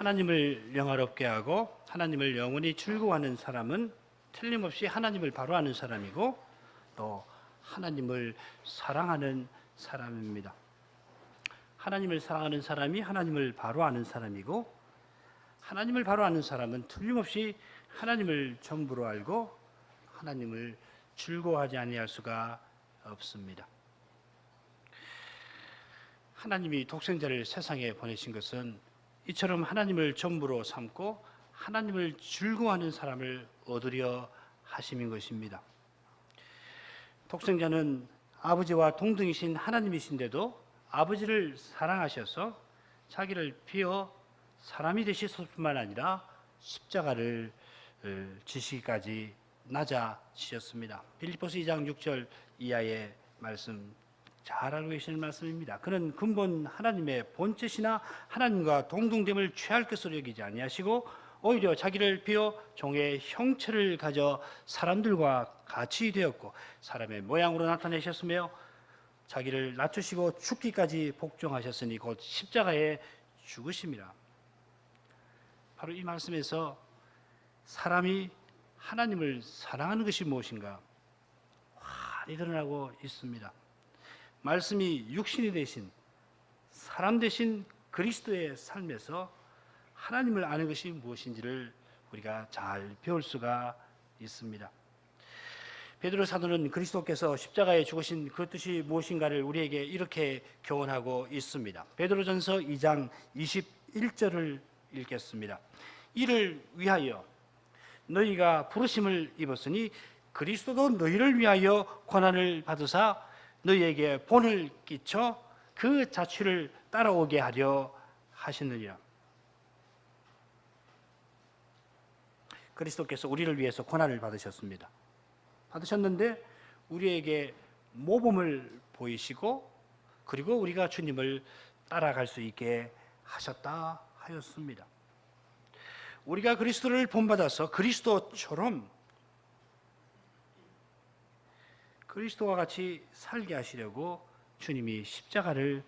하나님을 영화롭게 하고 하나님을 영원히 즐거워하는 사람은 틀림없이 하나님을 바로 아는 사람이고 또 하나님을 사랑하는 사람입니다. 하나님을 사랑하는 사람이 하나님을 바로 아는 사람이고 하나님을 바로 아는 사람은 틀림없이 하나님을 전부로 알고 하나님을 즐거워하지 아니할 수가 없습니다. 하나님이 독생자를 세상에 보내신 것은 이처럼 하나님을 전부로 삼고 하나님을 즐거워하는 사람을 얻으려 하심인 것입니다. 독생자는 아버지와 동등이신 하나님이신데도 아버지를 사랑하셔서 자기를 비워 사람이 되셨을 뿐만 아니라 십자가를 지시기까지 낮아지셨습니다. 빌립보서 2장 6절 이하의 말씀 잘 알고 계시는 말씀입니다. 그는 근본 하나님의 본체시나 하나님과 동등됨을 취할 것으로 여기지 아니하시고 오히려 자기를 비워 종의 형체를 가져 사람들과 같이 되었고 사람의 모양으로 나타내셨으며 자기를 낮추시고 죽기까지 복종하셨으니 곧 십자가에 죽으심이라. 바로 이 말씀에서 사람이 하나님을 사랑하는 것이 무엇인가 환히 드러나고 있습니다. 말씀이 육신이 되신 사람 되신 그리스도의 삶에서 하나님을 아는 것이 무엇인지를 우리가 잘 배울 수가 있습니다. 베드로 사도는 그리스도께서 십자가에 죽으신 그 뜻이 무엇인가를 우리에게 이렇게 교훈하고 있습니다. 베드로전서 2장 21절을 읽겠습니다. 이를 위하여 너희가 부르심을 입었으니 그리스도도 너희를 위하여 고난을 받으사 너희에게 본을 끼쳐 그 자취를 따라오게 하려 하시느니라. 그리스도께서 우리를 위해서 고난을 받으셨습니다. 받으셨는데 우리에게 모범을 보이시고 그리고 우리가 주님을 따라갈 수 있게 하셨다 하였습니다. 우리가 그리스도를 본받아서 그리스도처럼 그리스도와 같이 살게 하시려고 주님이 십자가를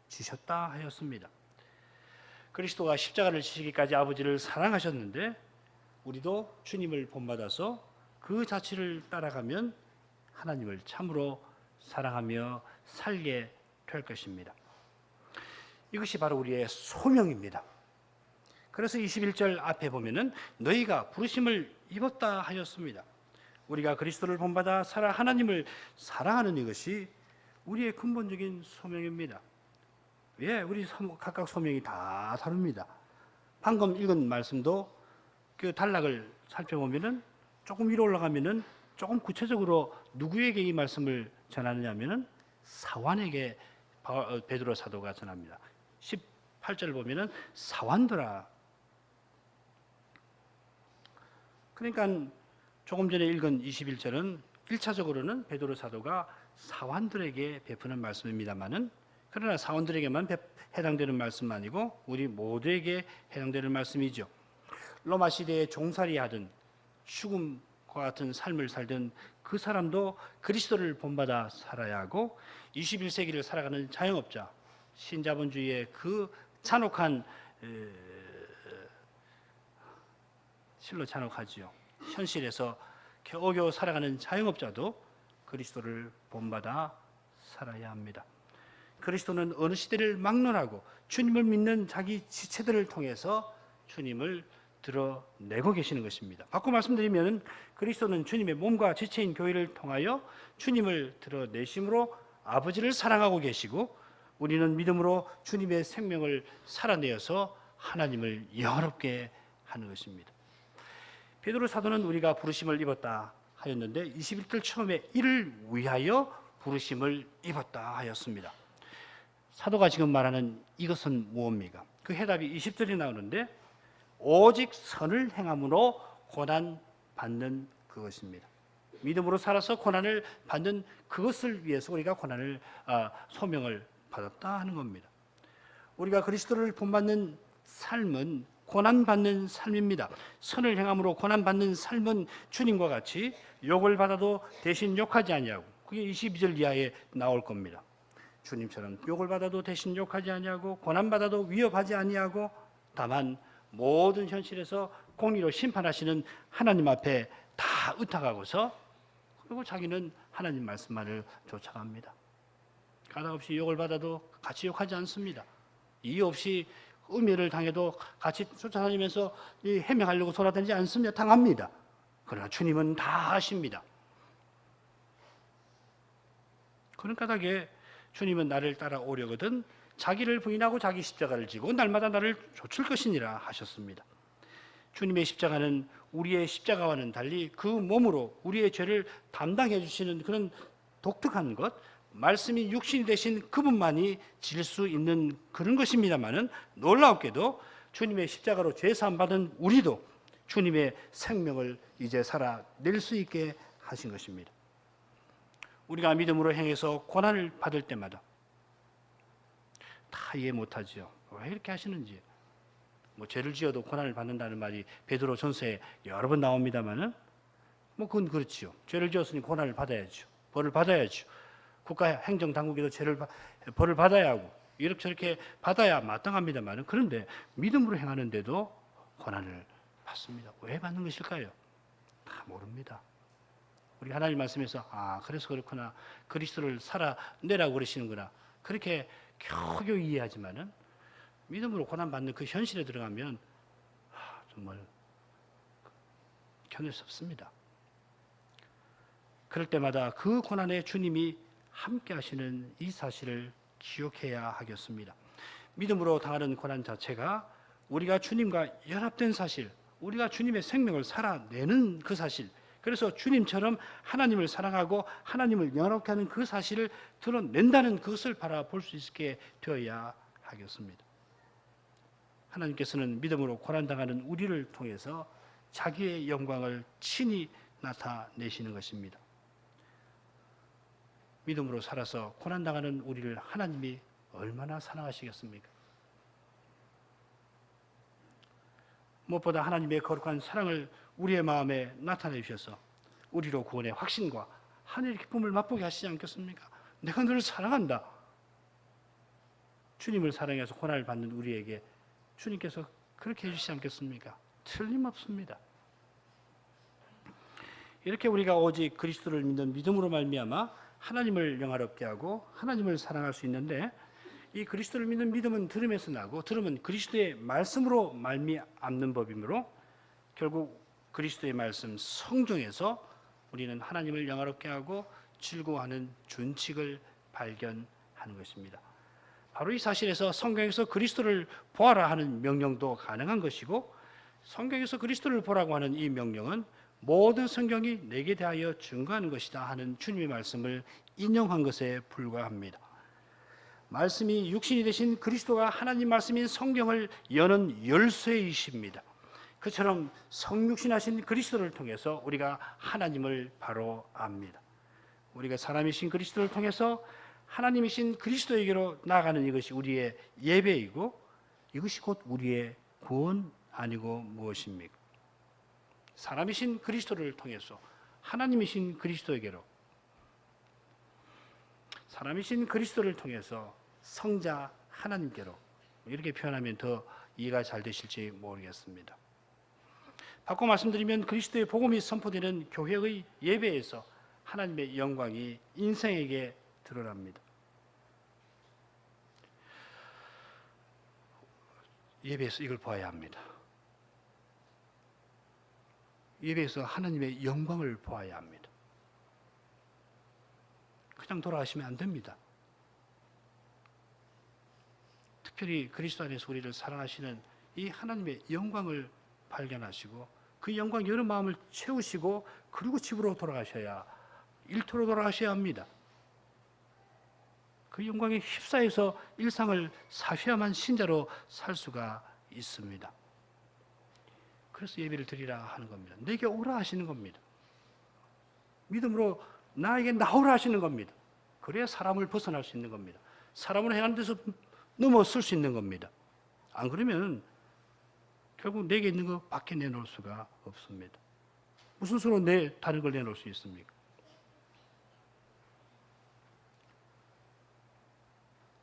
지셨다 하였습니다. 그리스도가 십자가를 지시기까지 아버지를 사랑하셨는데 우리도 주님을 본받아서 그 자취를 따라가면 하나님을 참으로 사랑하며 살게 될 것입니다. 이것이 바로 우리의 소명입니다. 그래서 21절 앞에 보면은 너희가 부르심을 입었다 하였습니다. 우리가 그리스도를 본받아 살아 하나님을 사랑하는 이것이 우리의 근본적인 소명입니다. 왜? 우리 각각 소명이 다 다릅니다. 방금 읽은 말씀도 그 단락을 살펴보면은 조금 위로 올라가면은 조금 구체적으로 누구에게 이 말씀을 전하느냐면은 사환에게 베드로 사도가 전합니다. 18절 보면은 사환들아. 그러니까 조금 전에 읽은 21절은 1차적으로는 베드로 사도가 사환들에게 베푸는 말씀입니다만은 그러나 사원들에게만 해당되는 말씀 아니고 우리 모두에게 해당되는 말씀이죠. 로마 시대에 종살이하던 죽음과 같은 삶을 살던 그 사람도 그리스도를 본받아 살아야 하고 21세기를 살아가는 자영업자, 신자본주의의 그 잔혹한 실로 잔혹하지요. 현실에서 겨우겨우 살아가는 자영업자도 그리스도를 본받아 살아야 합니다. 그리스도는 어느 시대를 막론하고 주님을 믿는 자기 지체들을 통해서 주님을 드러내고 계시는 것입니다. 바꿔 말씀드리면 그리스도는 주님의 몸과 지체인 교회를 통하여 주님을 드러내심으로 아버지를 사랑하고 계시고 우리는 믿음으로 주님의 생명을 살아내어서 하나님을 영화롭게 하는 것입니다. 베드로 사도는 우리가 부르심을 입었다 하였는데 21절 처음에 이를 위하여 부르심을 입었다 하였습니다. 사도가 지금 말하는 이것은 무엇입니까? 그 해답이 20절에 나오는데 오직 선을 행함으로 고난 받는 그것입니다. 믿음으로 살아서 고난을 받는 그것을 위해서 우리가 소명을 받았다 하는 겁니다. 우리가 그리스도를 본받는 삶은 고난받는 삶입니다. 선을 행함으로 고난받는 삶은 주님과 같이 욕을 받아도 대신 욕하지 아니하고 그게 22절 이하에 나올 겁니다. 주님처럼 욕을 받아도 대신 욕하지 아니하고 고난받아도 위협하지 아니하고 다만 모든 현실에서 공의로 심판하시는 하나님 앞에 다 의탁하고서 그리고 자기는 하나님 말씀만을 쫓아갑니다. 가다없이 욕을 받아도 같이 욕하지 않습니다. 이유 없이 음해를 당해도 같이 쫓아다니면서 해명하려고 돌아다니지 않습니다. 당합니다. 그러나 주님은 다 아십니다. 그런 까닭에 주님은 나를 따라오려거든 자기를 부인하고 자기 십자가를 지고 날마다 나를 좇을 것이니라 하셨습니다. 주님의 십자가는 우리의 십자가와는 달리 그 몸으로 우리의 죄를 담당해 주시는 그런 독특한 것, 말씀이 육신이 되신 그분만이 질 수 있는 그런 것입니다마는 놀랍게도 주님의 십자가로 죄 사함 받은 우리도 주님의 생명을 이제 살아낼 수 있게 하신 것입니다. 우리가 믿음으로 행해서 고난을 받을 때마다 다 이해 못하지요. 왜 이렇게 하시는지. 죄를 지어도 고난을 받는다는 말이 베드로 전서에 여러 번 나옵니다만은 그건 그렇지요. 죄를 지었으니 고난을 받아야죠. 벌을 받아야죠. 국가 행정 당국에도 벌을 받아야 하고 이렇게 저렇게 받아야 마땅합니다만은 그런데 믿음으로 행하는데도 고난을 받습니다. 왜 받는 것일까요? 다 모릅니다. 우리 하나님 말씀에서 그래서 그렇구나. 그리스도를 살아내라고 그러시는구나. 그렇게 겨우겨우 이해하지만은 믿음으로 고난받는 그 현실에 들어가면 정말 견딜 수 없습니다. 그럴 때마다 그 고난에 주님이 함께 하시는 이 사실을 기억해야 하겠습니다. 믿음으로 당하는 고난 자체가 우리가 주님과 연합된 사실, 우리가 주님의 생명을 살아내는 그 사실, 그래서 주님처럼 하나님을 사랑하고 하나님을 영화롭게 하는 그 사실을 드러낸다는 그것을 바라볼 수 있게 되어야 하겠습니다. 하나님께서는 믿음으로 고난당하는 우리를 통해서 자기의 영광을 친히 나타내시는 것입니다. 믿음으로 살아서 고난당하는 우리를 하나님이 얼마나 사랑하시겠습니까? 무엇보다 하나님의 거룩한 사랑을 우리의 마음에 나타내 주셔서 우리로 구원의 확신과 하늘의 기쁨을 맛보게 하시지 않겠습니까? 내가 너를 사랑한다. 주님을 사랑해서 고난을 받는 우리에게 주님께서 그렇게 해주시지 않겠습니까? 틀림없습니다. 이렇게 우리가 오직 그리스도를 믿는 믿음으로 말미암아 하나님을 영화롭게 하고 하나님을 사랑할 수 있는데 이 그리스도를 믿는 믿음은 들음에서 나고 들음은 그리스도의 말씀으로 말미암는 법이므로 결국 그리스도의 말씀 성경에서 우리는 하나님을 영화롭게 하고 즐거워하는 준칙을 발견하는 것입니다. 바로 이 사실에서 성경에서 그리스도를 보아라 하는 명령도 가능한 것이고 성경에서 그리스도를 보라고 하는 이 명령은 모든 성경이 내게 대하여 증거하는 것이다 하는 주님의 말씀을 인용한 것에 불과합니다. 말씀이 육신이 되신 그리스도가 하나님 말씀인 성경을 여는 열쇠이십니다. 그처럼 성육신하신 그리스도를 통해서 우리가 하나님을 바로 압니다. 우리가 사람이신 그리스도를 통해서 하나님이신 그리스도에게로 나아가는 이것이 우리의 예배이고 이것이 곧 우리의 구원 아니고 무엇입니까? 사람이신 그리스도를 통해서 하나님이신 그리스도에게로 사람이신 그리스도를 통해서 성자 하나님께로 이렇게 표현하면 더 이해가 잘 되실지 모르겠습니다. 바꿔 말씀드리면 그리스도의 복음이 선포되는 교회의 예배에서 하나님의 영광이 인생에게 드러납니다. 예배에서 이걸 보아야 합니다. 예배에서 하나님의 영광을 보아야 합니다. 그냥 돌아가시면 안 됩니다. 특별히 그리스도 안에서 우리를 사랑하시는 이 하나님의 영광을 발견하시고 그 영광 여러 마음을 채우시고 그리고 집으로 돌아가셔야 일터로 돌아가셔야 합니다. 그 영광에 휩싸여서 일상을 사셔야만 신자로 살 수가 있습니다. 그래서 예배를 드리라 하는 겁니다. 내게 오라 하시는 겁니다. 믿음으로 나에게 나오라 하시는 겁니다. 그래야 사람을 벗어날 수 있는 겁니다. 사람으로 행하는 데서 넘어설 수 있는 겁니다. 안 그러면 결국 내게 있는 거 밖에 내놓을 수가 없습니다. 무슨 수로 다른 걸 내놓을 수 있습니까?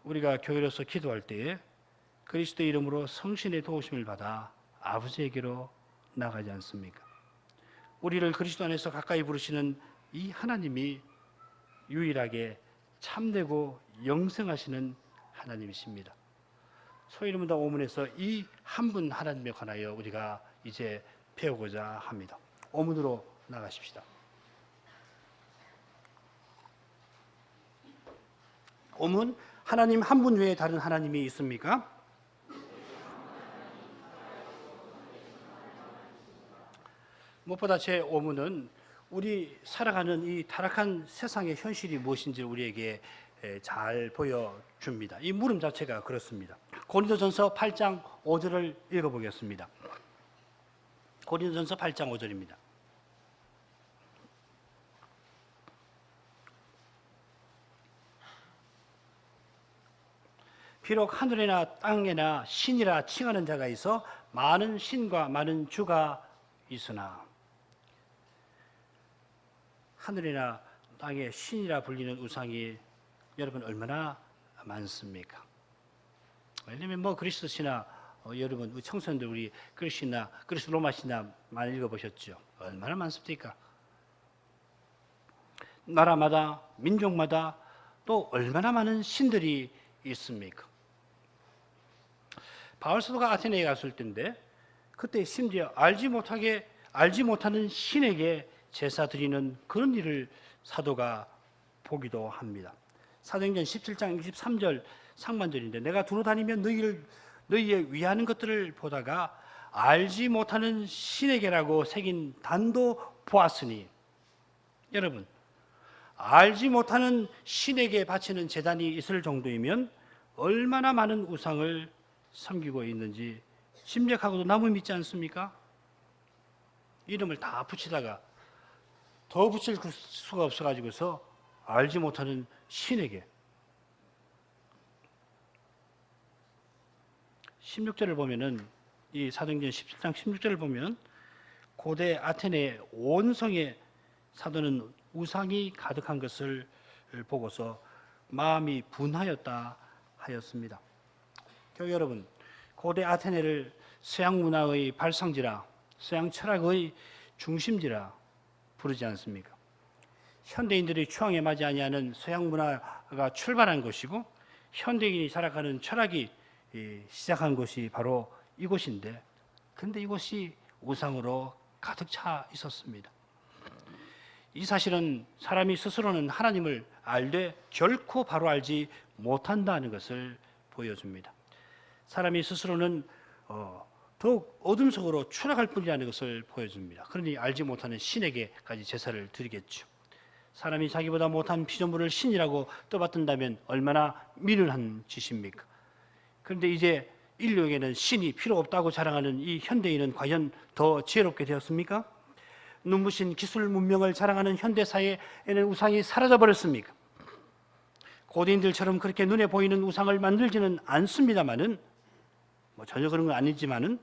우리가 교회로서 기도할 때에 그리스도의 이름으로 성신의 도우심을 받아 아버지에게로 나가지 않습니까? 우리를 그리스도 안에서 가까이 부르시는 이 하나님이 유일하게 참되고 영생하시는 하나님이십니다. 소위 말하는 오문에서 이 한 분 하나님에 관하여 우리가 이제 배우고자 합니다. 오문으로 나가십시다. 오문, 하나님 한 분 외에 다른 하나님이 있습니까? 무엇보다 제 오문은 우리 살아가는 이 타락한 세상의 현실이 무엇인지 우리에게 잘 보여줍니다. 이 물음 자체가 그렇습니다. 고린도전서 8장 5절을 읽어보겠습니다. 고린도전서 8장 5절입니다. 비록 하늘이나 땅에나 신이라 칭하는 자가 있어 많은 신과 많은 주가 있으나, 하늘이나 땅에 신이라 불리는 우상이 여러분 얼마나 많습니까? 왜냐면 그리스 신화 여러분 청소년들 우리 그리스나 그리스 로마 신화 많이 읽어보셨죠? 얼마나 많습니까? 나라마다 민족마다 또 얼마나 많은 신들이 있습니까? 바울 사도가 아테네에 갔을 때인데 그때 심지어 알지 못하는 신에게 제사 드리는 그런 일을 사도가 보기도 합니다. 사도행전 17장 23절 상반절인데, 내가 두루 다니며 너희의 위하는 것들을 보다가 알지 못하는 신에게라고 새긴 단도 보았으니, 여러분 알지 못하는 신에게 바치는 제단이 있을 정도이면 얼마나 많은 우상을 섬기고 있는지 심각하고도 남을 믿지 않습니까? 이름을 다 붙이다가 더 붙일 수가 없어가지고서 알지 못하는 신에게. 16절을 보면은, 이 사도행전 17장 16절을 보면 고대 아테네 온 성에 사도는 우상이 가득한 것을 보고서 마음이 분하였다 하였습니다. 교회 여러분, 고대 아테네를 서양 문화의 발상지라, 서양 철학의 중심지라 부르지 않습니까? 현대인들이 추앙에 맞지 아니하는 서양 문화가 출발한 것이고 현대인이 살아가는 철학이 시작한 곳이 바로 이곳인데, 그런데 이곳이 우상으로 가득 차 있었습니다. 이 사실은 사람이 스스로는 하나님을 알되 결코 바로 알지 못한다는 것을 보여줍니다. 사람이 스스로는 더욱 어둠 속으로 추락할 뿐이라는 것을 보여줍니다. 그러니 알지 못하는 신에게까지 제사를 드리겠죠. 사람이 자기보다 못한 피조물을 신이라고 떠받든다면 얼마나 미련한 짓입니까? 그런데 이제 인류에게는 신이 필요 없다고 자랑하는 이 현대인은 과연 더 지혜롭게 되었습니까? 눈부신 기술 문명을 자랑하는 현대사회에는 우상이 사라져버렸습니까? 고대인들처럼 그렇게 눈에 보이는 우상을 만들지는 않습니다만은, 전혀 그런 건 아니지만은,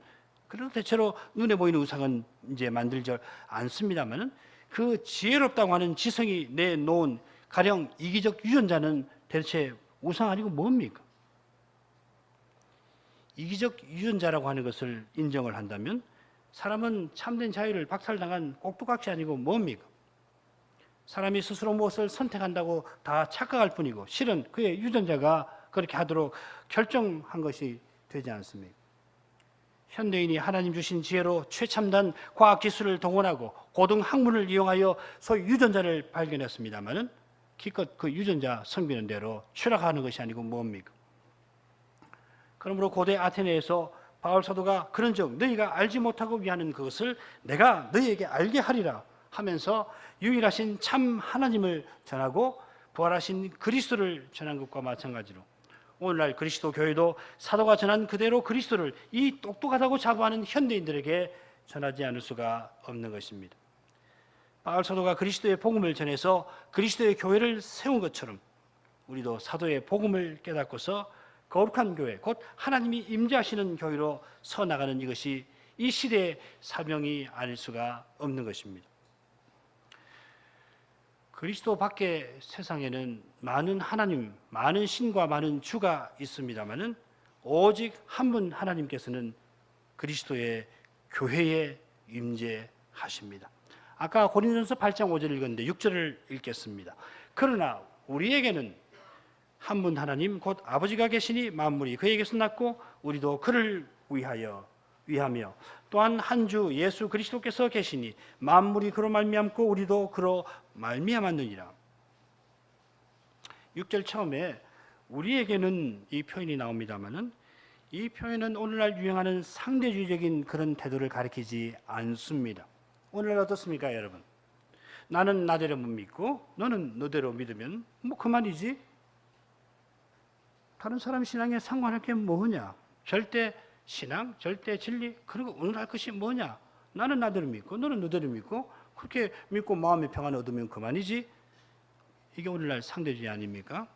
그래도 대체로 눈에 보이는 우상은 이제 만들지 않습니다만은, 그 지혜롭다고 하는 지성이 내놓은 가령 이기적 유전자는 대체 우상 아니고 뭡니까? 이기적 유전자라고 하는 것을 인정을 한다면 사람은 참된 자유를 박탈당한 꼭두각시 아니고 뭡니까? 사람이 스스로 무엇을 선택한다고 다 착각할 뿐이고 실은 그의 유전자가 그렇게 하도록 결정한 것이 되지 않습니까? 현대인이 하나님 주신 지혜로 최첨단 과학기술을 동원하고 고등 학문을 이용하여 소위 유전자를 발견했습니다마는 기껏 그 유전자 섬기는 대로 추락하는 것이 아니고 뭡니까? 그러므로 고대 아테네에서 바울 사도가 그런즉 너희가 알지 못하고 위하는 그것을 내가 너희에게 알게 하리라 하면서 유일하신 참 하나님을 전하고 부활하신 그리스도를 전한 것과 마찬가지로 오늘날 그리스도 교회도 사도가 전한 그대로 그리스도를 이 똑똑하다고 자부하는 현대인들에게 전하지 않을 수가 없는 것입니다. 바울 사도가 그리스도의 복음을 전해서 그리스도의 교회를 세운 것처럼 우리도 사도의 복음을 깨닫고서 거룩한 교회, 곧 하나님이 임재하시는 교회로 서 나가는 이것이 이 시대의 사명이 아닐 수가 없는 것입니다. 그리스도 밖의 세상에는 많은 하나님, 많은 신과 많은 주가 있습니다마는 오직 한 분 하나님께서는 그리스도의 교회에 임재하십니다. 아까 고린도전서 8장 5절 읽었는데 6절을 읽겠습니다. 그러나 우리에게는 한 분 하나님 곧 아버지가 계시니 만물이 그에게서 났고 우리도 그를 위하며 또한 한 주 예수 그리스도께서 계시니 만물이 그로 말미암고 우리도 그로 말미암았느니라. 6절 처음에 우리에게는 이 표현이 나옵니다마는 이 표현은 오늘날 유행하는 상대주의적인 그런 태도를 가리키지 않습니다. 오늘날 어떻습니까, 여러분? 나는 나대로 못 믿고 너는 너대로 믿으면 뭐 그만이지. 다른 사람 신앙에 상관할 게 뭐냐? 절대 신앙, 절대 진리, 그리고 오늘날 것이 뭐냐? 나는 나대로 믿고 너는 너대로 믿고 그렇게 믿고 마음의 평안을 얻으면 그만이지. 이게 오늘날 상대주의 아닙니까?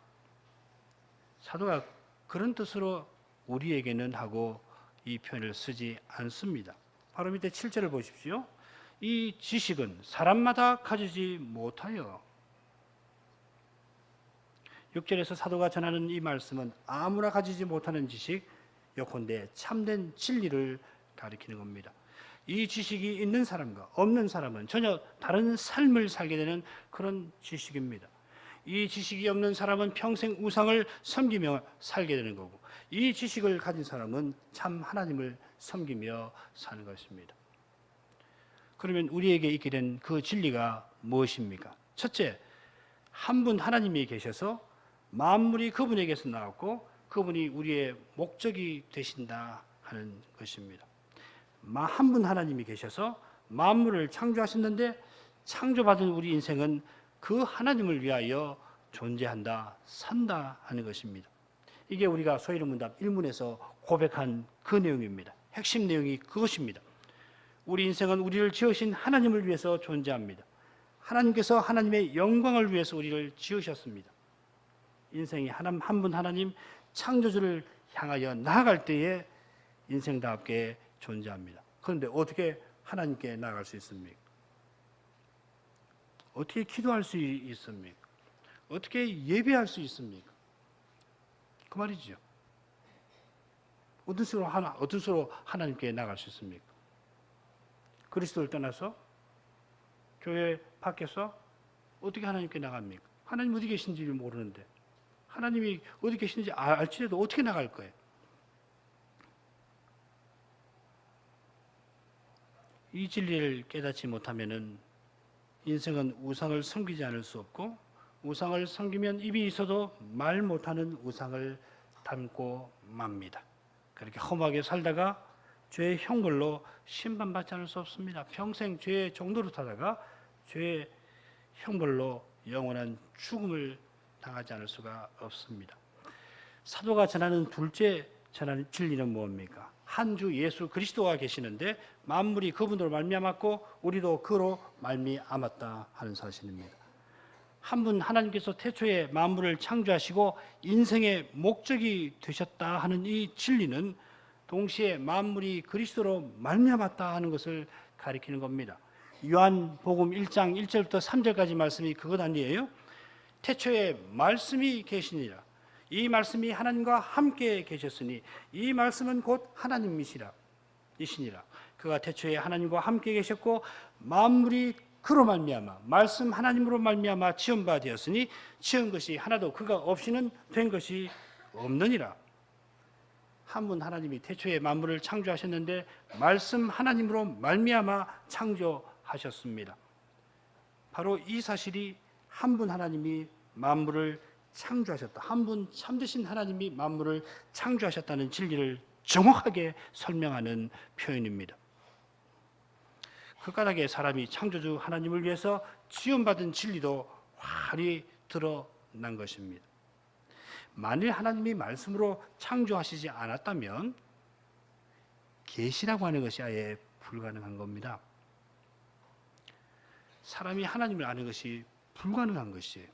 사도가 그런 뜻으로 우리에게는 하고 이 표현을 쓰지 않습니다. 바로 밑에 7절을 보십시오. 이 지식은 사람마다 가지지 못하여. 6절에서 사도가 전하는 이 말씀은 아무나 가지지 못하는 지식, 요컨대 참된 진리를 가리키는 겁니다. 이 지식이 있는 사람과 없는 사람은 전혀 다른 삶을 살게 되는 그런 지식입니다. 이 지식이 없는 사람은 평생 우상을 섬기며 살게 되는 거고, 이 지식을 가진 사람은 참 하나님을 섬기며 사는 것입니다. 그러면 우리에게 있게 된 그 진리가 무엇입니까? 첫째, 한 분 하나님이 계셔서 만물이 그분에게서 나왔고 그분이 우리의 목적이 되신다 하는 것입니다. 한 분 하나님이 계셔서 만물을 창조하셨는데 창조받은 우리 인생은 그 하나님을 위하여 존재한다, 산다 하는 것입니다. 이게 우리가 소위로 문답 1문에서 고백한 그 내용입니다. 핵심 내용이 그것입니다. 우리 인생은 우리를 지으신 하나님을 위해서 존재합니다. 하나님께서 하나님의 영광을 위해서 우리를 지으셨습니다. 인생이 한 분 하나님 창조주를 향하여 나아갈 때에 인생답게 존재합니다. 그런데 어떻게 하나님께 나아갈 수 있습니까? 어떻게 기도할 수 있습니까? 어떻게 예배할 수 있습니까? 그 말이죠. 어떤 식으로 하나님께 나아갈 수 있습니까? 그리스도를 떠나서 교회 밖에서 어떻게 하나님께 나갑니까? 하나님 어디 계신지 모르는데 하나님이 어디 계신지 알지라도 어떻게 나갈 거예요? 이 진리를 깨닫지 못하면은 인생은 우상을 섬기지 않을 수 없고, 우상을 섬기면 입이 있어도 말 못하는 우상을 닮고 맙니다. 그렇게 험하게 살다가 죄의 형벌로 심판받지 않을 수 없습니다. 평생 죄의 종노릇 하다가 죄의 형벌로 영원한 죽음을 당하지 않을 수가 없습니다. 사도가 전하는 둘째 전하는 진리는 뭡니까? 한 주 예수 그리스도가 계시는데 만물이 그분으로 말미암았고 우리도 그로 말미암았다 하는 사실입니다. 한 분 하나님께서 태초에 만물을 창조하시고 인생의 목적이 되셨다 하는 이 진리는 동시에 만물이 그리스도로 말미암았다 하는 것을 가리키는 겁니다. 요한복음 1장 1절부터 3절까지 말씀이 그것 아니에요? 태초에 말씀이 계시니라. 이 말씀이 하나님과 함께 계셨으니 이 말씀은 곧 하나님이시니라. 그가 태초에 하나님과 함께 계셨고 만물이 그로 말미암아 말씀 하나님으로 말미암아 지은 바 되었으니 지은 것이 하나도 그가 없이는 된 것이 없느니라. 한 분 하나님이 태초에 만물을 창조하셨는데 말씀 하나님으로 말미암아 창조하셨습니다. 바로 이 사실이 한 분 하나님이 만물을 창조하셨다. 한 분 참되신 하나님이 만물을 창조하셨다는 진리를 정확하게 설명하는 표현입니다. 그 까닭에 사람이 창조주 하나님을 위해서 지원받은 진리도 활이 드러난 것입니다. 만일 하나님이 말씀으로 창조하시지 않았다면 계시라고 하는 것이 아예 불가능한 겁니다. 사람이 하나님을 아는 것이 불가능한 것이에요.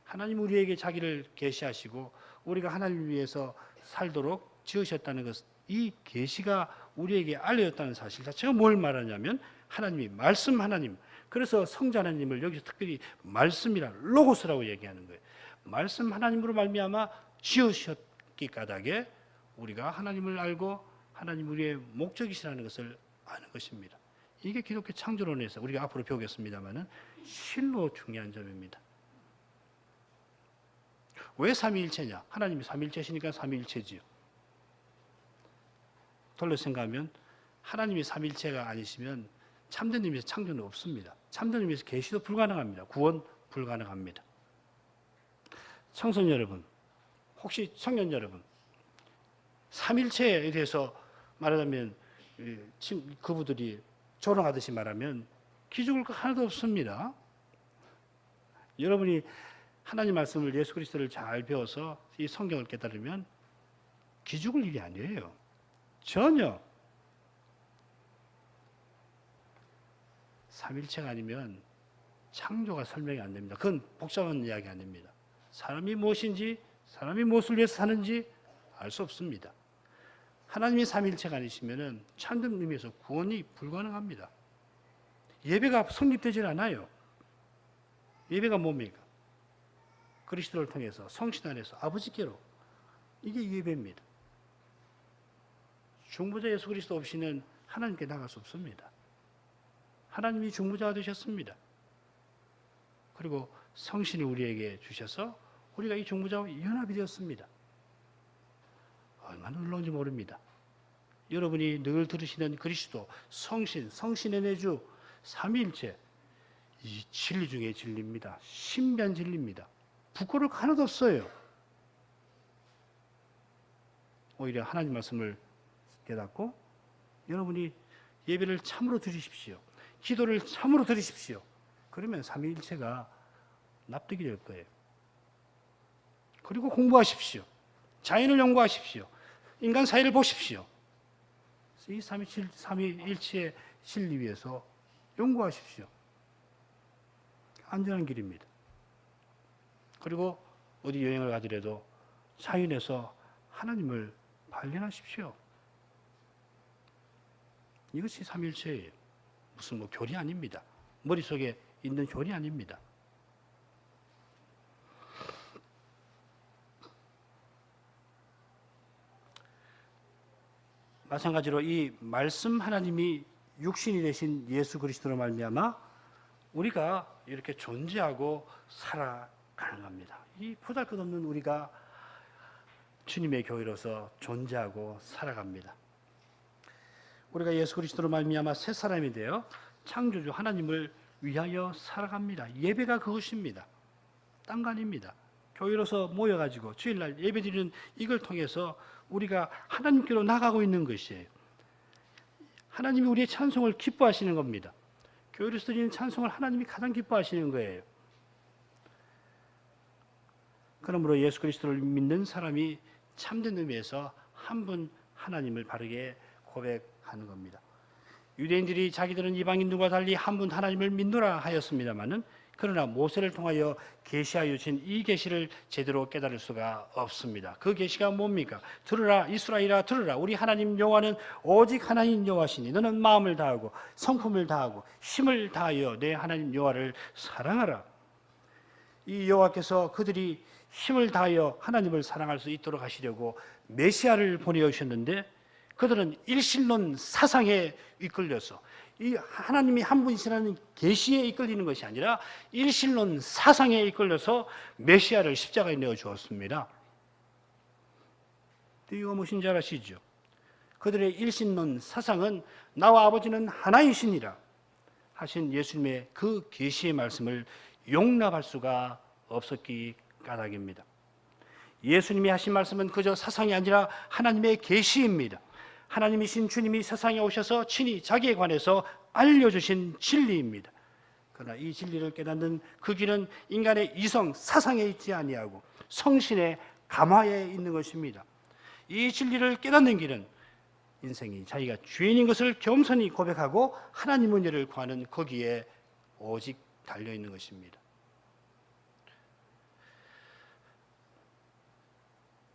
하나님 우리에게 자기를 계시하시고 우리가 하나님을 위해서 살도록 지으셨다는 것, 이 계시가 우리에게 알려졌다는 사실 자체가 뭘 말하냐면 하나님이 말씀 하나님, 그래서 성자 하나님을 여기서 특별히 말씀이라 로고스라고 얘기하는 거예요. 말씀 하나님으로 말미암아 지으셨기 까닭에 우리가 하나님을 알고 하나님 우리의 목적이시라는 것을 아는 것입니다. 이게 기독교 창조론에서 우리가 앞으로 배우겠습니다만은 실로 중요한 점입니다. 왜 삼위일체냐? 하나님이 삼위일체시니까 삼위일체지요. 돌려 생각하면 하나님이 삼위일체가 아니시면 참된 의미에서 창조는 없습니다. 참된 의미에서 계시도 불가능합니다. 구원 불가능합니다. 청소년 여러분, 혹시 청년 여러분, 삼일체에 대해서 말하자면 그분들이 조롱하듯이 말하면 기죽을 거 하나도 없습니다. 여러분이 하나님 말씀을 예수 그리스도를 잘 배워서 이 성경을 깨달으면 기죽을 일이 아니에요. 전혀. 삼일체가 아니면 창조가 설명이 안 됩니다. 그건 복잡한 이야기 아닙니다. 사람이 무엇인지, 사람이 무엇을 위해서 사는지 알 수 없습니다. 하나님이 삼일체가 아니시면 참된 의미에서 구원이 불가능합니다. 예배가 성립되질 않아요. 예배가 뭡니까? 그리스도를 통해서 성신 안에서 아버지께로, 이게 예배입니다. 중보자 예수 그리스도 없이는 하나님께 나갈 수 없습니다. 하나님이 중보자가 되셨습니다. 그리고 성신을 우리에게 주셔서 우리가 이 중보자와 연합이 되었습니다. 얼마나 놀라운지 모릅니다. 여러분이 늘 들으시는 그리스도, 성신, 성신의 내주, 삼위일체, 이 진리 중에 진리입니다. 신비한 진리입니다. 부끄러울 거 하나도 없어요. 오히려 하나님 말씀을 깨닫고 여러분이 예배를 참으로 드리십시오. 기도를 참으로 드리십시오. 그러면 삼위일체가 납득이 될 거예요. 그리고 공부하십시오. 자연을 연구하십시오. 인간 사회를 보십시오. 이 삼위일체의 진리 위해서 연구하십시오. 안전한 길입니다. 그리고 어디 여행을 가더라도 자연에서 하나님을 발견하십시오. 이것이 삼위일체예요. 무슨 교리 아닙니다. 머릿속에 있는 교리 아닙니다. 마찬가지로 이 말씀 하나님이 육신이 되신 예수 그리스도로 말미암아 우리가 이렇게 존재하고 살아가는 겁니다. 이 보잘것없는 우리가 주님의 교회로서 존재하고 살아갑니다. 우리가 예수 그리스도로 말미암아 새 사람이 되어 창조주 하나님을 위하여 살아갑니다. 예배가 그것입니다. 딴 거 아닙니다. 교회로서 모여가지고 주일날 예배드리는 이걸 통해서 우리가 하나님께로 나가고 있는 것이에요. 하나님이 우리의 찬송을 기뻐하시는 겁니다. 교회로서 드리는 찬송을 하나님이 가장 기뻐하시는 거예요. 그러므로 예수 그리스도를 믿는 사람이 참된 의미에서 한 분 하나님을 바르게 고백하는 겁니다. 유대인들이 자기들은 이방인들과 달리 한 분 하나님을 믿노라 하였습니다마는 그러나 모세를 통하여 계시하여 주신 이 계시를 제대로 깨달을 수가 없습니다. 그 계시가 뭡니까? 들으라 이스라엘아 들으라 우리 하나님 여호와는 오직 하나님 여호와시니 너는 마음을 다하고 성품을 다하고 힘을 다하여 내 하나님 여호와를 사랑하라. 이 여호와께서 그들이 힘을 다하여 하나님을 사랑할 수 있도록 하시려고 메시아를 보내오셨는데 그들은 일신론 사상에 이끌려서 이 하나님이 한 분이시라는 계시에 이끌리는 것이 아니라 일신론 사상에 이끌려서 메시아를 십자가에 내어 주었습니다. 이거 무엇인지 아시죠? 그들의 일신론 사상은 나와 아버지는 하나이시니라 하신 예수님의 그 계시의 말씀을 용납할 수가 없었기 까닭입니다. 예수님이 하신 말씀은 그저 사상이 아니라 하나님의 계시입니다. 하나님이신 주님이 세상에 오셔서 친히 자기에 관해서 알려주신 진리입니다. 그러나 이 진리를 깨닫는 그 길은 인간의 이성, 사상에 있지 아니하고 성신의 감화에 있는 것입니다. 이 진리를 깨닫는 길은 인생이 자기가 죄인인 것을 겸손히 고백하고 하나님 은혜를 구하는 거기에 오직 달려있는 것입니다.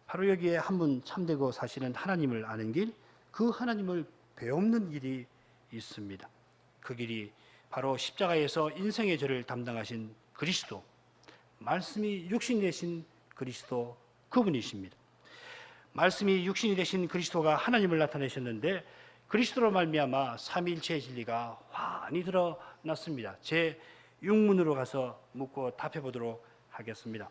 바로 여기에 한 분 참되고 사실은 하나님을 아는 길, 그 하나님을 배우는 길이 있습니다. 그 길이 바로 십자가에서 인생의 죄를 담당하신 그리스도, 말씀이 육신 되신 그리스도 그분이십니다. 말씀이 육신이 되신 그리스도가 하나님을 나타내셨는데 그리스도로 말미암아 삼위일체의 진리가 환히 드러났습니다. 제 6문으로 가서 묻고 답해 보도록 하겠습니다.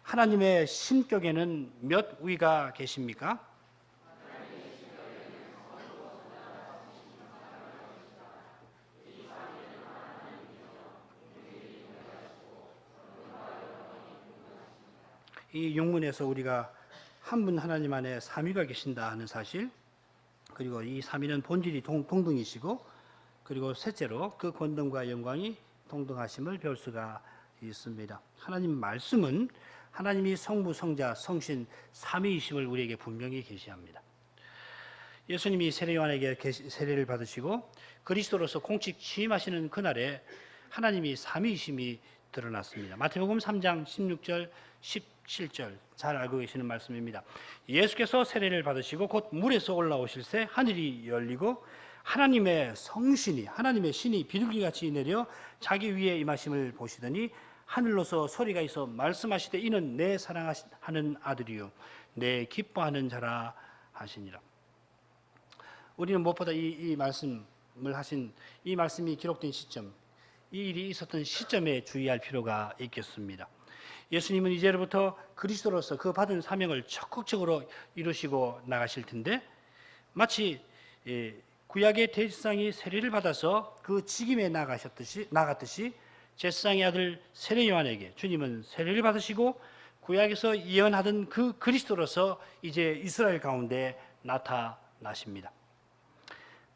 하나님의 신격에는 몇 위가 계십니까? 이 6문에서 우리가 한 분 하나님 안에 삼위가 계신다 하는 사실, 그리고 이 삼위는 본질이 동등이시고, 그리고 셋째로 그 권능과 영광이 동등하심을 배울 수가 있습니다. 하나님 말씀은 하나님이 성부, 성자, 성신 삼위이심을 우리에게 분명히 계시합니다. 예수님이 세례요한에게 세례를 받으시고 그리스도로서 공식 취임하시는 그날에 하나님이 삼위이심이 드러났습니다. 마태복음 3장 16절 17절 잘 알고 계시는 말씀입니다. 예수께서 세례를 받으시고 곧 물에서 올라오실새 하늘이 열리고 하나님의 성신이, 하나님의 신이 비둘기같이 내려 자기 위에 임하심을 보시더니 하늘로서 소리가 있어 말씀하시되 이는 내 사랑하는 아들이요 내 기뻐하는 자라 하시니라. 우리는 무엇보다 이 말씀을 하신, 이 말씀이 기록된 시점, 이 일이 있었던 시점에 주의할 필요가 있겠습니다. 예수님은 이제로부터 그리스도로서 그 받은 사명을 적극적으로 이루시고 나가실 텐데, 마치 구약의 대제사장이 세례를 받아서 그 직임에 나갔듯이 제사장의 아들 세례 요한에게 주님은 세례를 받으시고 구약에서 예언하던 그 그리스도로서 이제 이스라엘 가운데 나타나십니다.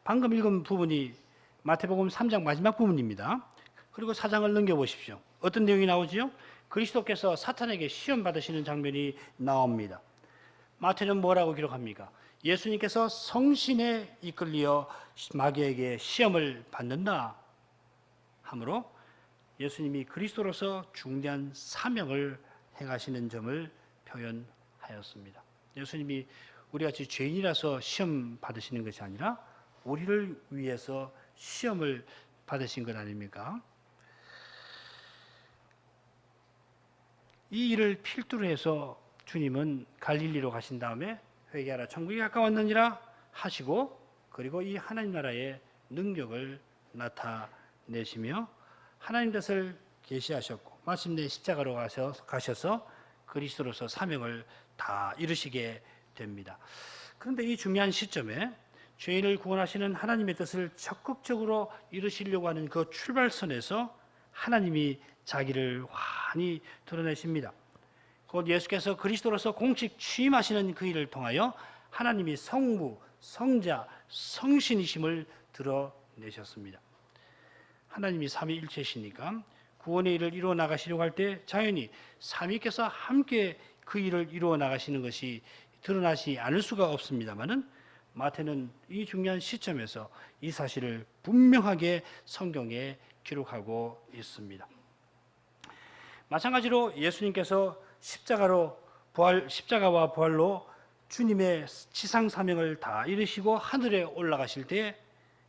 방금 읽은 부분이 마태복음 3장 마지막 부분입니다. 그리고 4장을 넘겨보십시오. 어떤 내용이 나오지요? 그리스도께서 사탄에게 시험 받으시는 장면이 나옵니다. 마태는 뭐라고 기록합니까? 예수님께서 성신에 이끌려 마귀에게 시험을 받는다 하므로 예수님이 그리스도로서 중대한 사명을 행하시는 점을 표현하였습니다. 예수님이 우리같이 죄인이라서 시험 받으시는 것이 아니라 우리를 위해서 시험을 받으신 것 아닙니까? 이 일을 필두로 해서 주님은 갈릴리로 가신 다음에 회개하라 천국이 가까웠느니라 하시고, 그리고 이 하나님 나라의 능력을 나타내시며 하나님 뜻을 계시하셨고 마침내 십자가로 가셔서 그리스도로서 사명을 다 이루시게 됩니다. 그런데 이 중요한 시점에 죄인을 구원하시는 하나님의 뜻을 적극적으로 이루시려고 하는 그 출발선에서 하나님이 자기를 환히 드러내십니다. 곧 예수께서 그리스도로서 공식 취임하시는 그 일을 통하여 하나님이 성부, 성자, 성신이심을 드러내셨습니다. 하나님이 삼위일체시니까 구원의 일을 이루어 나가시려고 할 때 자연히 삼위께서 함께 그 일을 이루어 나가시는 것이 드러나지 않을 수가 없습니다만은 마태는 이 중요한 시점에서 이 사실을 분명하게 성경에 기록하고 있습니다. 마찬가지로 예수님께서 십자가와 부활로 주님의 지상 사명을 다 이루시고 하늘에 올라가실 때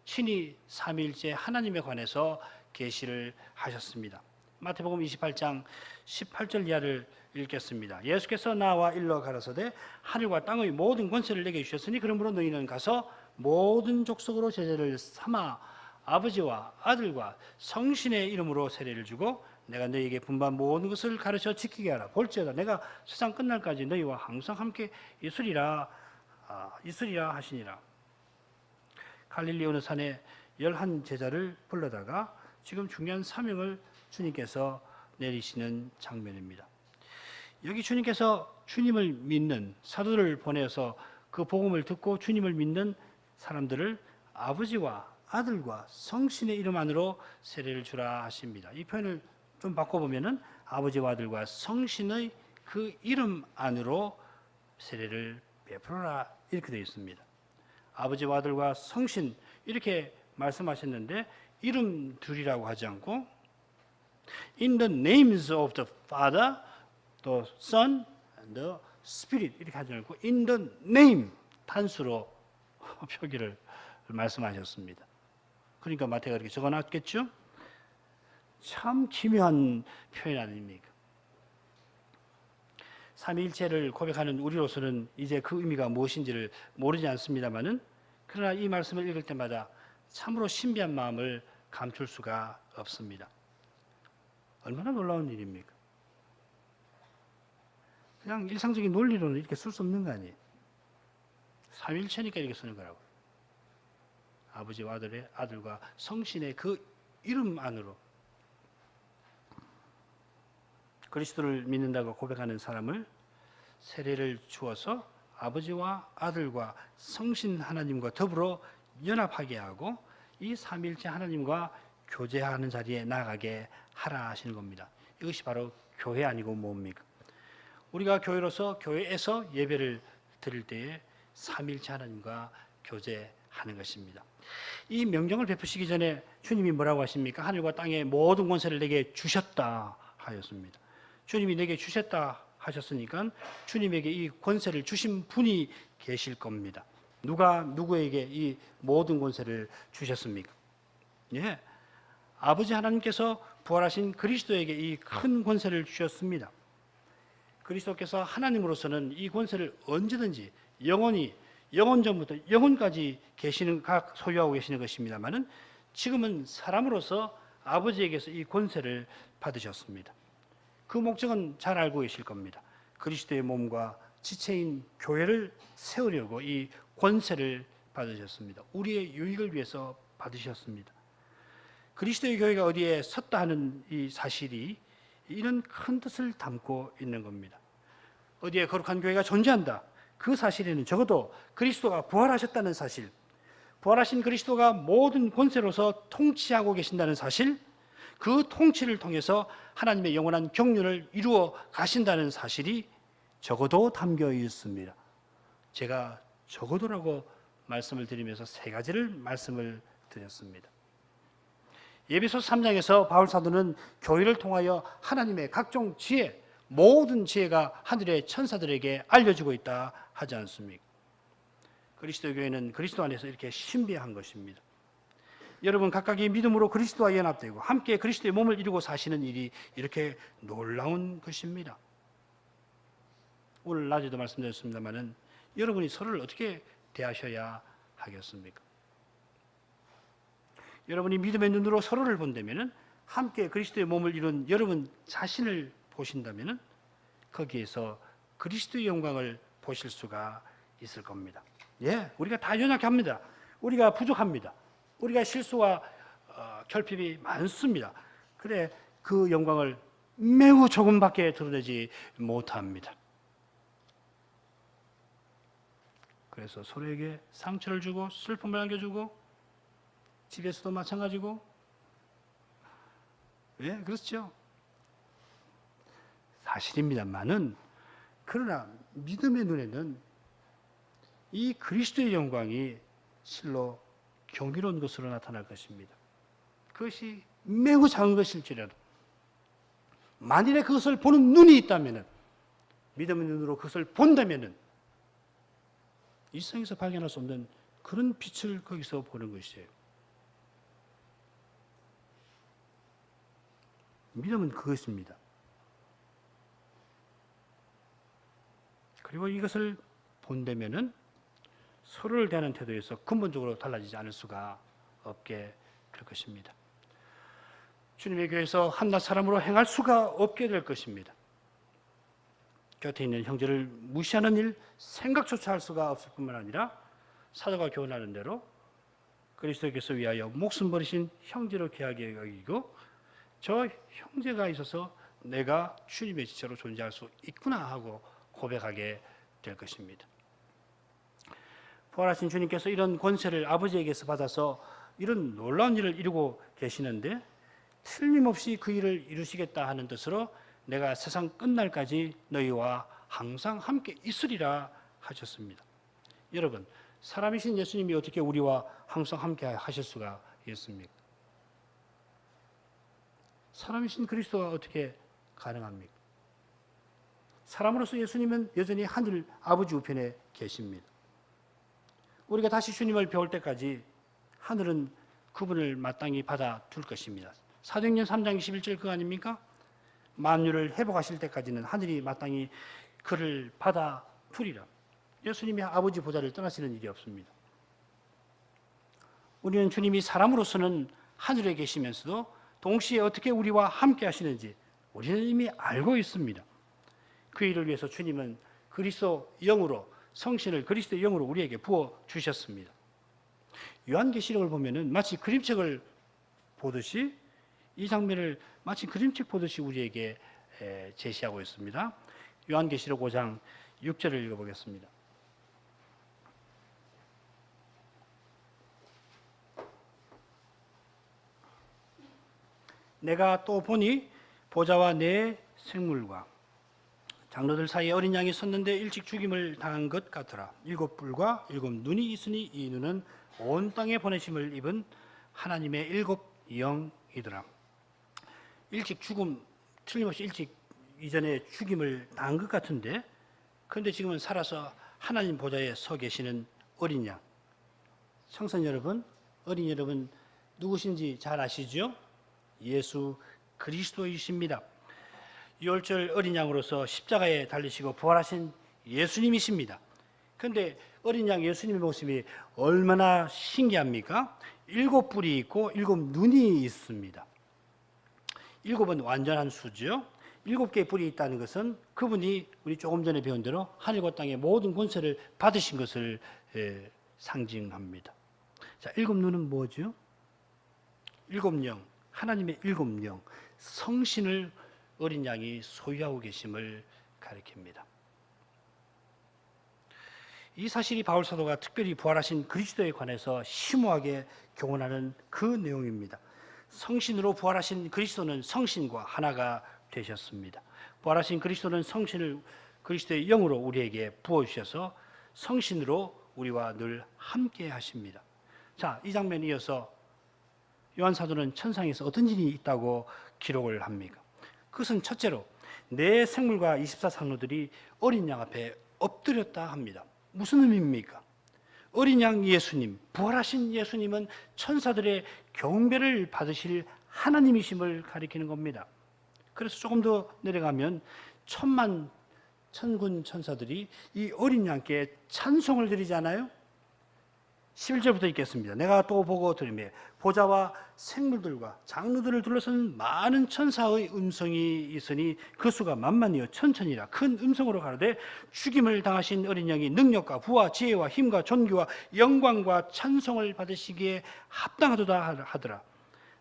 친히 삼위일체 하나님에 관해서 계시를 하셨습니다. 마태복음 28장 18절 이하를 읽겠습니다. 예수께서 나와 일러 가라사대 하늘과 땅의 모든 권세를 내게 주셨으니 그러므로 너희는 가서 모든 족속으로 제자를 삼아 아버지와 아들과 성신의 이름으로 세례를 주고 내가 너희에게 분반 모든 것을 가르쳐 지키게 하라. 볼지어다 내가 세상 끝날까지 너희와 항상 함께 있으리라 하시니라. 갈릴리 어느 산에 11 제자를 불러다가 지금 중요한 사명을 주님께서 내리시는 장면입니다. 여기 주님께서 주님을 믿는 사도를 보내서 그 복음을 듣고 주님을 믿는 사람들을 아버지와 아들과 성신의 이름 안으로 세례를 주라 하십니다. 이 표현을 좀 바꿔보면은 아버지와 아들과 성신의 그 이름 안으로 세례를 베풀어라 이렇게 되어 있습니다. 아버지와 아들과 성신 이렇게 말씀하셨는데 이름들이라고 하지 않고 In the names of the Father, the Son, and the Spirit 이렇게 하지 않고 In the name 단수로 표기를 말씀하셨습니다. 그러니까 마태가 이렇게 적어놨겠죠? 참 기묘한 표현 아닙니까? 삼위일체를 고백하는 우리로서는 이제 그 의미가 무엇인지를 모르지 않습니다만은, 그러나 이 말씀을 읽을 때마다 참으로 신비한 마음을 감출 수가 없습니다. 얼마나 놀라운 일입니까? 그냥 일상적인 논리로는 이렇게 쓸 수 없는 거 아니에요. 삼위일체니까 이렇게 쓰는 거라고. 아버지와 아들과 성신의 그 이름 안으로 그리스도를 믿는다고 고백하는 사람을 세례를 주어서 아버지와 아들과 성신 하나님과 더불어 연합하게 하고 이 삼위일체 하나님과 교제하는 자리에 나가게 하라 하시는 겁니다. 이것이 바로 교회 아니고 뭡니까? 우리가 교회에서 예배를 드릴 때에 삼위일체 하나님과 교제하는 것입니다. 이 명령을 베푸시기 전에 주님이 뭐라고 하십니까? 하늘과 땅의 모든 권세를 내게 주셨다 하였습니다. 주님이 내게 주셨다 하셨으니까 주님에게 이 권세를 주신 분이 계실 겁니다. 누가 누구에게 이 모든 권세를 주셨습니까? 예, 아버지 하나님께서 부활하신 그리스도에게 이 큰 권세를 주셨습니다. 그리스도께서 하나님으로서는 이 권세를 언제든지 영원히 영원전부터 영원까지 소유하고 계시는 것입니다만은 지금은 사람으로서 아버지에게서 이 권세를 받으셨습니다. 그 목적은 잘 알고 계실 겁니다. 그리스도의 몸과 지체인 교회를 세우려고 이 권세를 받으셨습니다. 우리의 유익을 위해서 받으셨습니다. 그리스도의 교회가 어디에 섰다 하는 이 사실이 이런 큰 뜻을 담고 있는 겁니다. 어디에 거룩한 교회가 존재한다. 그 사실에는 적어도 그리스도가 부활하셨다는 사실, 부활하신 그리스도가 모든 권세로서 통치하고 계신다는 사실, 그 통치를 통해서 하나님의 영원한 경륜을 이루어 가신다는 사실이 적어도 담겨 있습니다. 제가 적어도라고 말씀을 드리면서 세 가지를 말씀을 드렸습니다. 에베소서 3장에서 바울 사도는 교회를 통하여 하나님의 각종 지혜, 모든 지혜가 하늘의 천사들에게 알려지고 있다 하지 않습니까? 그리스도 교회는 그리스도 안에서 이렇게 신비한 것입니다. 여러분 각각이 믿음으로 그리스도와 연합되고 함께 그리스도의 몸을 이루고 사시는 일이 이렇게 놀라운 것입니다. 오늘 낮에도 말씀드렸습니다마는 여러분이 서로를 어떻게 대하셔야 하겠습니까? 여러분이 믿음의 눈으로 서로를 본다면은, 함께 그리스도의 몸을 이룬 여러분 자신을 보신다면은 거기에서 그리스도의 영광을 보실 수가 있을 겁니다. 예, 우리가 다 연약합니다. 우리가 부족합니다. 우리가 실수와 결핍이 많습니다. 그래 그 영광을 매우 조금밖에 드러내지 못합니다. 그래서 서로에게 상처를 주고 슬픔을 안겨주고, 집에서도 마찬가지고, 예, 그렇죠. 사실입니다만은, 그러나 믿음의 눈에는 이 그리스도의 영광이 실로 경이로운 것으로 나타날 것입니다. 그것이 매우 작은 것일지라도 만일에 그것을 보는 눈이 있다면, 믿음의 눈으로 그것을 본다면 이 세상에서 발견할 수 없는 그런 빛을 거기서 보는 것이에요. 믿음은 그것입니다. 그리고 이것을 본다면은 서로를 대하는 태도에서 근본적으로 달라지지 않을 수가 없게 될 것입니다. 주님의 교회에서 한낱 사람으로 행할 수가 없게 될 것입니다. 곁에 있는 형제를 무시하는 일 생각조차 할 수가 없을 뿐만 아니라 사도가 교훈하는 대로 그리스도께서 위하여 목숨 버리신 형제로 귀하게 여기고, 저 형제가 있어서 내가 주님의 지체로 존재할 수 있구나 하고 고백하게 될 것입니다. 부활하신 주님께서 이런 권세를 아버지에게서 받아서 이런 놀라운 일을 이루고 계시는데, 틀림없이 그 일을 이루시겠다 하는 뜻으로 내가 세상 끝날까지 너희와 항상 함께 있으리라 하셨습니다. 여러분, 사람이신 예수님이 어떻게 우리와 항상 함께 하실 수가 있습니까? 사람이신 그리스도가 어떻게 가능합니까? 사람으로서 예수님은 여전히 하늘 아버지 우편에 계십니다. 우리가 다시 주님을 배울 때까지 하늘은 그분을 마땅히 받아둘 것입니다. 사도행전 3장 21절 그거 아닙니까? 만유를 회복하실 때까지는 하늘이 마땅히 그를 받아 두리라. 예수님이 아버지 보좌를 떠나시는 일이 없습니다. 우리는 주님이 사람으로서는 하늘에 계시면서도 동시에 어떻게 우리와 함께 하시는지 우리는 이미 알고 있습니다. 그 일을 위해서 주님은 그리스도 영으로, 성신을 그리스도의 영으로 우리에게 부어 주셨습니다. 요한계시록을 보면은 마치 그림책을 보듯이, 이 장면을 마치 그림책 보듯이 우리에게 제시하고 있습니다. 요한계시록 5장 6절을 읽어보겠습니다. 내가 또 보니 보좌와 네 생물과 장로들 사이에 어린 양이 섰는데 일찍 죽임을 당한 것 같더라. 7뿔과 7눈이 있으니 이 눈은 온 땅에 보내심을 입은 하나님의 7 영이더라. 일찍 죽음, 틀림없이 일찍 이전에 죽임을 당한 것 같은데, 그런데 지금은 살아서 하나님 보좌에 서 계시는 어린 양. 청선 여러분, 어린 여러분 누구신지 잘 아시죠? 예수 그리스도이십니다. 유월절 어린 양으로서 십자가에 달리시고 부활하신 예수님이십니다. 그런데 어린 양 예수님의 모습이 얼마나 신기합니까? 7뿔이 있고 7눈이 있습니다. 7은 완전한 수죠. 7개의 뿔이 있다는 것은 그분이 우리 조금 전에 배운 대로 하늘과 땅의 모든 권세를 받으신 것을 상징합니다. 자, 7눈은 뭐죠? 7영, 하나님의 7영, 성신을 어린 양이 소유하고 계심을 가리킵니다. 이 사실이 바울 사도가 특별히 부활하신 그리스도에 관해서 심오하게 교훈하는 그 내용입니다. 성신으로 부활하신 그리스도는 성신과 하나가 되셨습니다. 부활하신 그리스도는 성신을 그리스도의 영으로 우리에게 부어주셔서 성신으로 우리와 늘 함께 하십니다. 자, 이 장면에 이어서 요한 사도는 천상에서 어떤 일이 있다고 기록을 합니까? 그것은 첫째로 네 생물과 24상노들이 어린 양 앞에 엎드렸다 합니다. 무슨 의미입니까? 어린 양 예수님, 부활하신 예수님은 천사들의 경배를 받으실 하나님이심을 가리키는 겁니다. 그래서 조금 더 내려가면 천만 천군 천사들이 이 어린 양께 찬송을 드리잖아요. 11절부터 읽겠습니다. 내가 또 보고 들으며 보좌와 생물들과 장로들을 둘러싼 많은 천사의 음성이 있으니 그 수가 만만이요 천천이라 큰 음성으로 가로되 죽임을 당하신 어린 양이 능력과 부와 지혜와 힘과 존귀와 영광과 찬송을 받으시기에 합당하도다 하더라.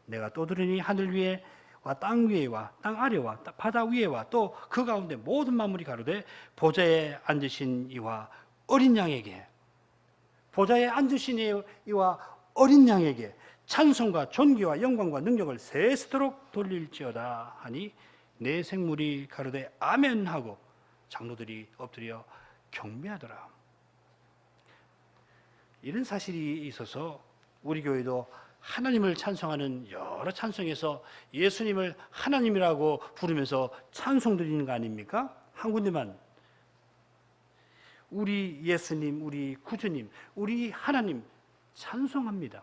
내가 또 들으니 하늘 위에와 땅 위에와 땅 아래와 바다 위에와 또 그 가운데 모든 만물이 가로되 보좌에 앉으신 이와 어린 양에게, 보좌에 앉으신 이와 어린 양에게 찬송과 존귀와 영광과 능력을 세세토록 돌릴지어다 하니 네 생물이 가로되 아멘 하고 장로들이 엎드려 경배하더라. 이런 사실이 있어서 우리 교회도 하나님을 찬송하는 여러 찬송에서 예수님을 하나님이라고 부르면서 찬송 드리는 거 아닙니까? 한 군데만 우리 예수님, 우리 구주님, 우리 하나님 찬송합니다.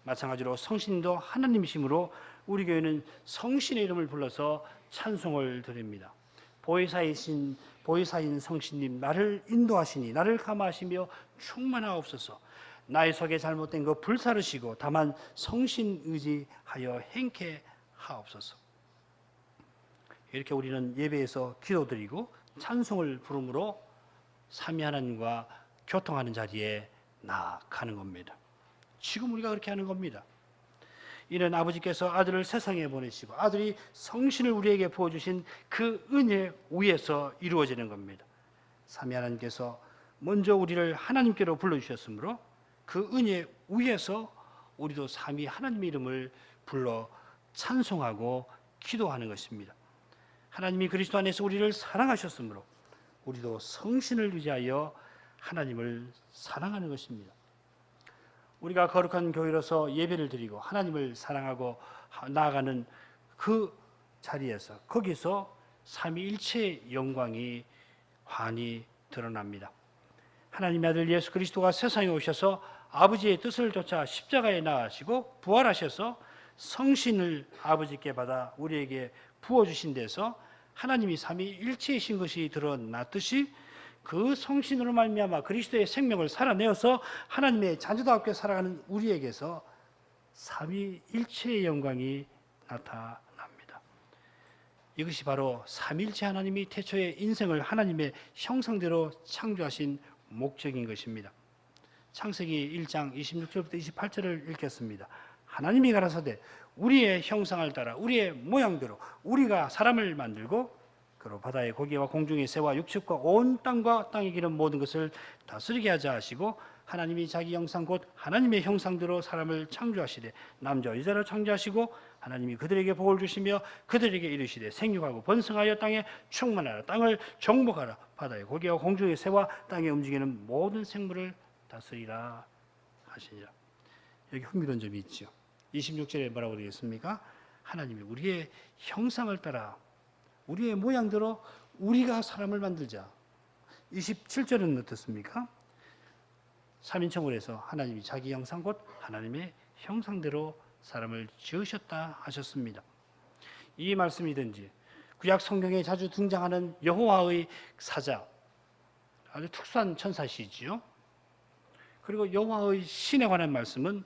마찬가지로 성신도 하나님이시므로 우리 교회는 성신의 이름을 불러서 찬송을 드립니다. 보혜사인 성신님, 나를 인도하시니 나를 감화하시며 충만하옵소서. 나의 속에 잘못된 거 불사르시고 다만 성신 의지하여 행케 하옵소서. 이렇게 우리는 예배에서 기도드리고 찬송을 부름으로 삼위 하나님과 교통하는 자리에 나아가는 겁니다. 지금 우리가 그렇게 하는 겁니다. 이는 아버지께서 아들을 세상에 보내시고 아들이 성신을 우리에게 부어주신 그 은혜 위에서 이루어지는 겁니다. 삼위 하나님께서 먼저 우리를 하나님께로 불러주셨으므로 그 은혜 위에서 우리도 삼위 하나님의 이름을 불러 찬송하고 기도하는 것입니다. 하나님이 그리스도 안에서 우리를 사랑하셨으므로 우리도 성신을 유지하여 하나님을 사랑하는 것입니다. 우리가 거룩한 교회로서 예배를 드리고 하나님을 사랑하고 나아가는 그 자리에서 거기서 삼위일체의 영광이 환히 드러납니다. 하나님의 아들 예수 그리스도가 세상에 오셔서 아버지의 뜻을 쫓아 십자가에 나가시고 부활하셔서 성신을 아버지께 받아 우리에게 부어주신 데서 하나님이 삼위일체이신 것이 드러났듯이 그 성신으로 말미암아 그리스도의 생명을 살아내어서 하나님의 자녀답게 살아가는 우리에게서 삼위일체의 영광이 나타납니다. 이것이 바로 삼위일체 하나님이 태초에 인생을 하나님의 형상대로 창조하신 목적인 것입니다. 창세기 1장 26절부터 28절을 읽겠습니다. 하나님이 가라사대 우리의 형상을 따라 우리의 모양대로 우리가 사람을 만들고 그로 바다의 고기와 공중의 새와 육축과 온 땅과 땅에 기는 모든 것을 다스리게 하자 하시고 하나님이 자기 형상 곧 하나님의 형상대로 사람을 창조하시되 남자와 여자로 창조하시고 하나님이 그들에게 복을 주시며 그들에게 이르시되 생육하고 번성하여 땅에 충만하라 땅을 정복하라 바다의 고기와 공중의 새와 땅에 움직이는 모든 생물을 다스리라 하시니라. 여기 흥미로운 점이 있죠. 26절에 뭐라고 되겠습니까? 하나님이 우리의 형상을 따라 우리의 모양대로 우리가 사람을 만들자. 27절은 어떻습니까? 3인칭으로 해서 하나님이 자기 형상 곧 하나님의 형상대로 사람을 지으셨다 하셨습니다. 이 말씀이든지 구약 성경에 자주 등장하는 여호와의 사자, 아주 특수한 천사시지요. 그리고 여호와의 신에 관한 말씀은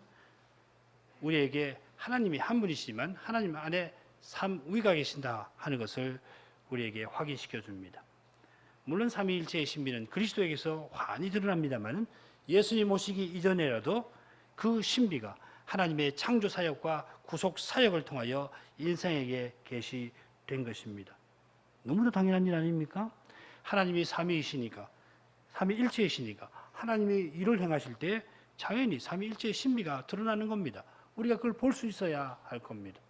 우리에게 하나님이 한 분이시지만 하나님 안에 삼위가 계신다 하는 것을 우리에게 확인시켜 줍니다. 물론 삼위일체의 신비는 그리스도에게서 환히 드러납니다만 예수님 오시기 이전에라도 그 신비가 하나님의 창조 사역과 구속 사역을 통하여 인생에게 계시된 것입니다. 너무나 당연한 일 아닙니까? 하나님이 삼위이시니까, 삼위일체이시니까 하나님이 일을 행하실 때 자연히 삼위일체의 신비가 드러나는 겁니다. 우리가 그걸 볼 수 있어야 할 겁니다.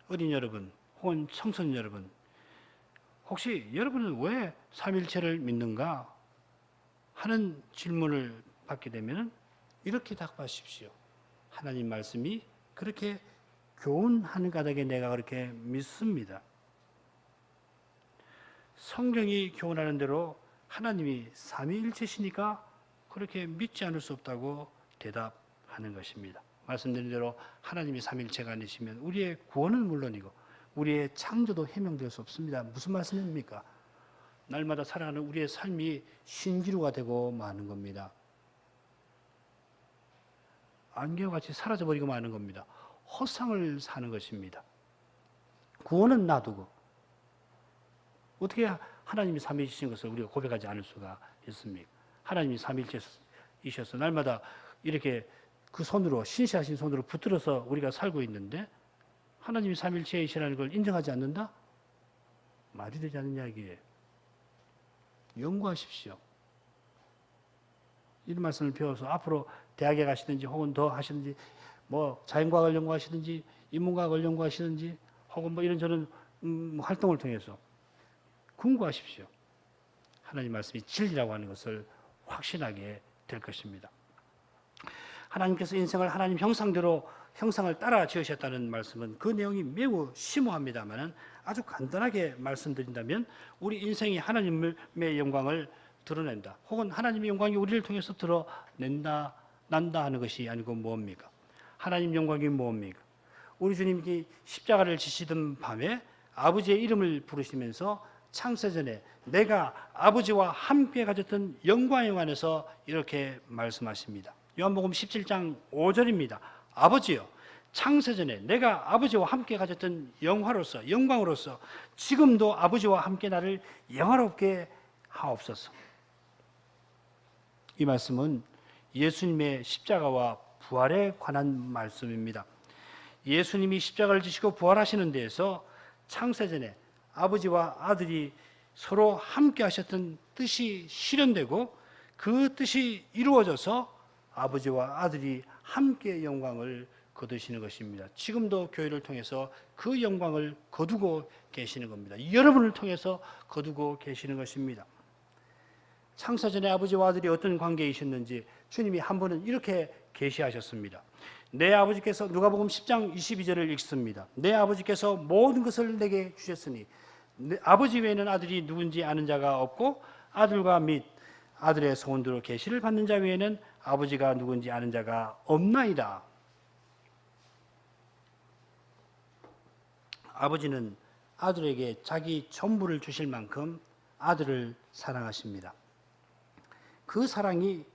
어린 여러분 혹은 청소년 여러분, 혹시 여러분은 왜 삼위일체를 믿는가 하는 질문을 받게 되면 이렇게 답하십시오. 하나님 말씀이 그렇게 교훈하는 까닭에 내가 그렇게 믿습니다. 성경이 교훈하는 대로 하나님이 삼위일체시니까 그렇게 믿지 않을 수 없다고 대답하는 것입니다. 말씀드린 대로 하나님이 삼위일체가 아니시면 우리의 구원은 물론이고 우리의 창조도 해명될 수 없습니다. 무슨 말씀입니까? 날마다 살아가는 우리의 삶이 신기루가 되고 마는 겁니다. 안개와 같이 사라져버리고 마는 겁니다. 허상을 사는 것입니다. 구원은 놔두고 어떻게 하나님이 삼위이신 것을 우리가 고백하지 않을 수가 있습니까? 하나님이 삼위일체이셔서 날마다 이렇게 그 손으로 신실하신 손으로 붙들어서 우리가 살고 있는데 하나님이 삼위일체이시라는 걸 인정하지 않는다? 말이 되지 않는 이야기예요. 연구하십시오. 이런 말씀을 배워서 앞으로 대학에 가시든지 혹은 더 하시든지 뭐 자연과학을 연구하시든지 인문과학을 연구하시든지 혹은 뭐 이런저런 활동을 통해서 공부하십시오. 하나님 말씀이 진리라고 하는 것을 확신하게 될 것입니다. 하나님께서 인생을 하나님 형상대로 형상을 따라 지으셨다는 말씀은 그 내용이 매우 심오합니다만 아주 간단하게 말씀드린다면 우리 인생이 하나님의 영광을 드러낸다 혹은 하나님의 영광이 우리를 통해서 드러낸다 난다 하는 것이 아니고 뭡니까? 하나님 영광이 뭡니까? 우리 주님이 십자가를 지시던 밤에 아버지의 이름을 부르시면서 창세전에 내가 아버지와 함께 가졌던 영광 안에서 이렇게 말씀하십니다. 요한복음 17장 5절입니다. 아버지여, 창세전에 내가 아버지와 함께 가졌던 영광으로서 지금도 아버지와 함께 나를 영화롭게 하옵소서. 이 말씀은 예수님의 십자가와 부활에 관한 말씀입니다. 예수님이 십자가를 지시고 부활하시는 데에서 창세전에 아버지와 아들이 서로 함께 하셨던 뜻이 실현되고 그 뜻이 이루어져서 아버지와 아들이 함께 영광을 거두시는 것입니다. 지금도 교회를 통해서 그 영광을 거두고 계시는 겁니다. 여러분을 통해서 거두고 계시는 것입니다. 창세전에 아버지와 아들이 어떤 관계이셨는지 주님이 한 번은 이렇게 계시하셨습니다. 내 아버지께서 누가복음 10장 22절을 읽습니다. 내 아버지께서 모든 것을 내게 주셨으니 아버지 외에는 아들이 누군지 아는 자가 없고 아들과 및 아들의 소원대로 계시를 받는 자 외에는 아버지가 누군지 아는 자가 없나이다. 아버지는 아들에게 자기 전부를 주실 만큼 아들을 사랑하십니다. 그 사랑이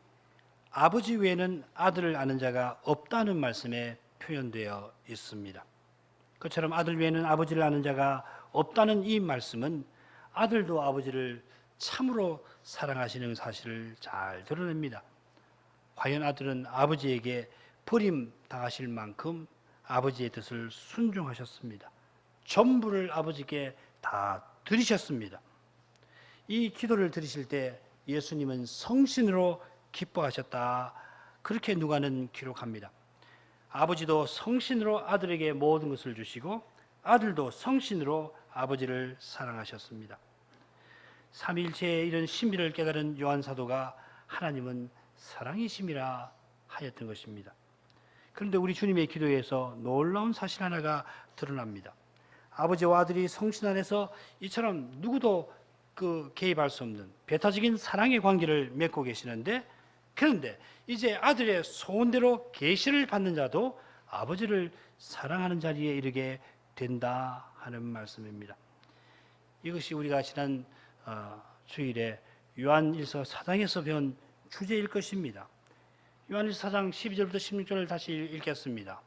아버지 외에는 아들을 아는 자가 없다는 말씀에 표현되어 있습니다. 그처럼 아들 외에는 아버지를 아는 자가 없다는 이 말씀은 아들도 아버지를 참으로 사랑하시는 사실을 잘 드러냅니다. 과연 아들은 아버지에게 버림당하실 만큼 아버지의 뜻을 순종하셨습니다. 전부를 아버지께 다 드리셨습니다. 이 기도를 드리실 때 예수님은 성신으로 기뻐하셨다. 그렇게 누가는 기록합니다. 아버지도 성신으로 아들에게 모든 것을 주시고 아들도 성신으로 아버지를 사랑하셨습니다. 삼위일체의 이런 신비를 깨달은 요한 사도가 하나님은 사랑이심이라 하였던 것입니다. 그런데 우리 주님의 기도에서 놀라운 사실 하나가 드러납니다. 아버지와 아들이 성신 안에서 이처럼 누구도 개입할 수 없는 배타적인 사랑의 관계를 맺고 계시는데, 그런데 이제 아들의 소원대로 계시를 받는 자도 아버지를 사랑하는 자리에 이르게 된다 하는 말씀입니다. 이것이 우리가 지난 주일에 요한일서 4장에서 배운 주제일 것입니다. 요한일서 4장 12절부터 16절을 다시 읽겠습니다.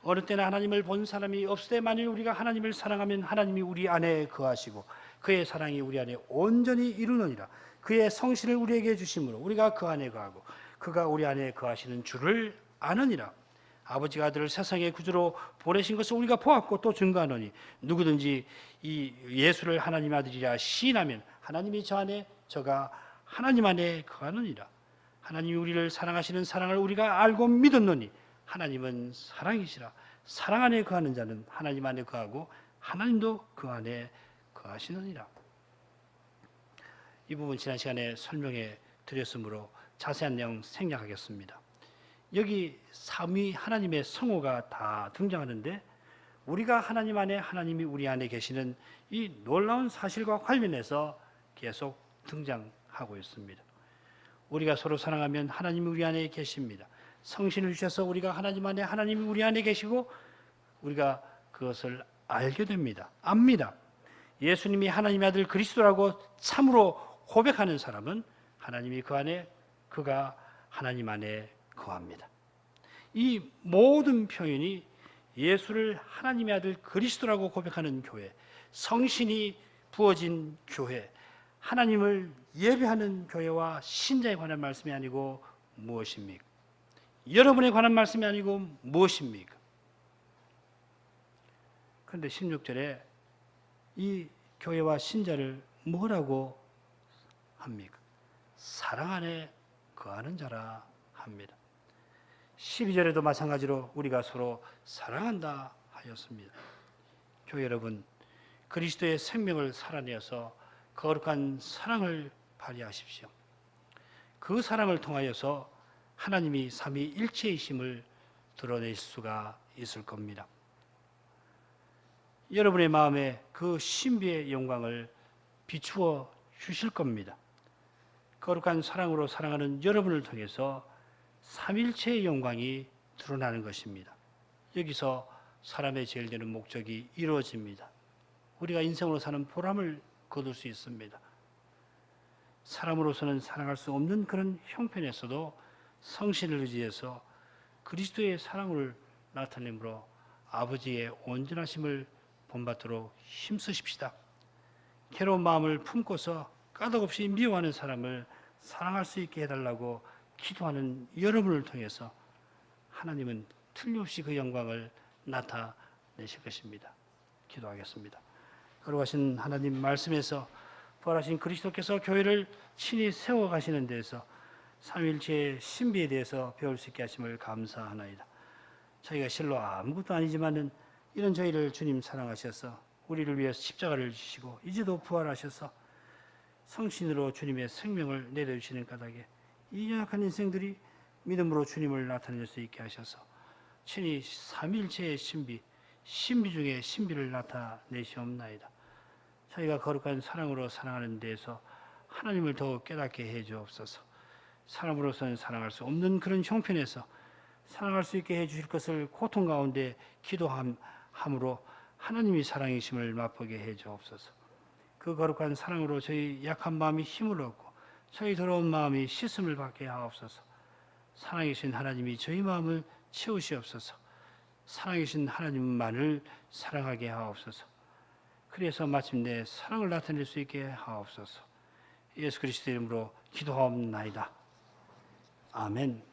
어느 때나 하나님을 본 사람이 없으되 만일 우리가 하나님을 사랑하면 하나님이 우리 안에 거하시고 그의 사랑이 우리 안에 온전히 이루느니라. 그의 성신을 우리에게 주심으로 우리가 그 안에 거하고 그가 우리 안에 거하시는 줄을 아느니라. 아버지가 아들을 세상의 구주로 보내신 것을 우리가 보았고 또 증거하노니 누구든지 이 예수를 하나님의 아들이라 시인하면 하나님이 저 안에 저가 하나님 안에 거하느니라. 하나님이 우리를 사랑하시는 사랑을 우리가 알고 믿었노니 하나님은 사랑이시라. 사랑 안에 거하는 자는 하나님 안에 거하고 하나님도 그 안에 거하시느니라. 이 부분 지난 시간에 설명해 드렸으므로 자세한 내용 생략하겠습니다. 여기 삼위 하나님의 성호가 다 등장하는데 우리가 하나님 안에 하나님이 우리 안에 계시는 이 놀라운 사실과 관련해서 계속 등장하고 있습니다. 우리가 서로 사랑하면 하나님이 우리 안에 계십니다. 성신을 주셔서 우리가 하나님 안에 하나님이 우리 안에 계시고 우리가 그것을 알게 됩니다. 압니다. 예수님이 하나님의 아들 그리스도라고 참으로 고백하는 사람은 하나님이 그 안에 그가 하나님 안에 거합니다. 이 모든 표현이 예수를 하나님의 아들 그리스도라고 고백하는 교회, 성신이 부어진 교회, 하나님을 예배하는 교회와 신자에 관한 말씀이 아니고 무엇입니까? 여러분에 관한 말씀이 아니고 무엇입니까? 그런데 16절에 이 교회와 신자를 뭐라고 합니까? 사랑 안에 거하는 자라 합니다. 12절에도 마찬가지로 우리가 서로 사랑한다 하였습니다. 교회 여러분, 그리스도의 생명을 살아내어서 거룩한 사랑을 발휘하십시오. 그 사랑을 통하여서 하나님이 삼위일체이심을 드러낼 수가 있을 겁니다. 여러분의 마음에 그 신비의 영광을 비추어 주실 겁니다. 거룩한 사랑으로 사랑하는 여러분을 통해서 삼일체의 영광이 드러나는 것입니다. 여기서 사람의 제일 되는 목적이 이루어집니다. 우리가 인생으로 사는 보람을 거둘 수 있습니다. 사람으로서는 사랑할 수 없는 그런 형편에서도 성신을 의지해서 그리스도의 사랑을 나타내므로 아버지의 온전하심을 본받도록 힘쓰십시다. 괴로운 마음을 품고서 까닭없이 미워하는 사람을 사랑할 수 있게 해달라고 기도하는 여러분을 통해서 하나님은 틀림없이 그 영광을 나타내실 것입니다. 기도하겠습니다. 거룩하신 하나님 말씀에서 부활하신 그리스도께서 교회를 친히 세워가시는 데에서 삼위일체의 신비에 대해서 배울 수 있게 하심을 감사하나이다. 저희가 실로 아무것도 아니지만은 이런 저희를 주님 사랑하셔서 우리를 위해서 십자가를 지시고 이제도 부활하셔서 성신으로 주님의 생명을 내려주시는 까닭에 이 연약한 인생들이 믿음으로 주님을 나타낼 수 있게 하셔서 친히 삼위일체의 신비 중에 신비를 나타내시옵나이다. 저희가 거룩한 사랑으로 사랑하는 데에서 하나님을 더욱 깨닫게 해 주옵소서. 사람으로서는 사랑할 수 없는 그런 형편에서 사랑할 수 있게 해 주실 것을 고통 가운데 기도함으로 하나님이 사랑이심을 맛보게 해 주옵소서. 그 거룩한 사랑으로 저희 약한 마음이 힘을 얻고 저희 더러운 마음이 씻음을 받게 하옵소서. 사랑이신 하나님이 저희 마음을 채우시옵소서. 사랑이신 하나님만을 사랑하게 하옵소서. 그래서 마침내 사랑을 나타낼 수 있게 하옵소서. 예수 그리스도 이름으로 기도하옵나이다. 아멘.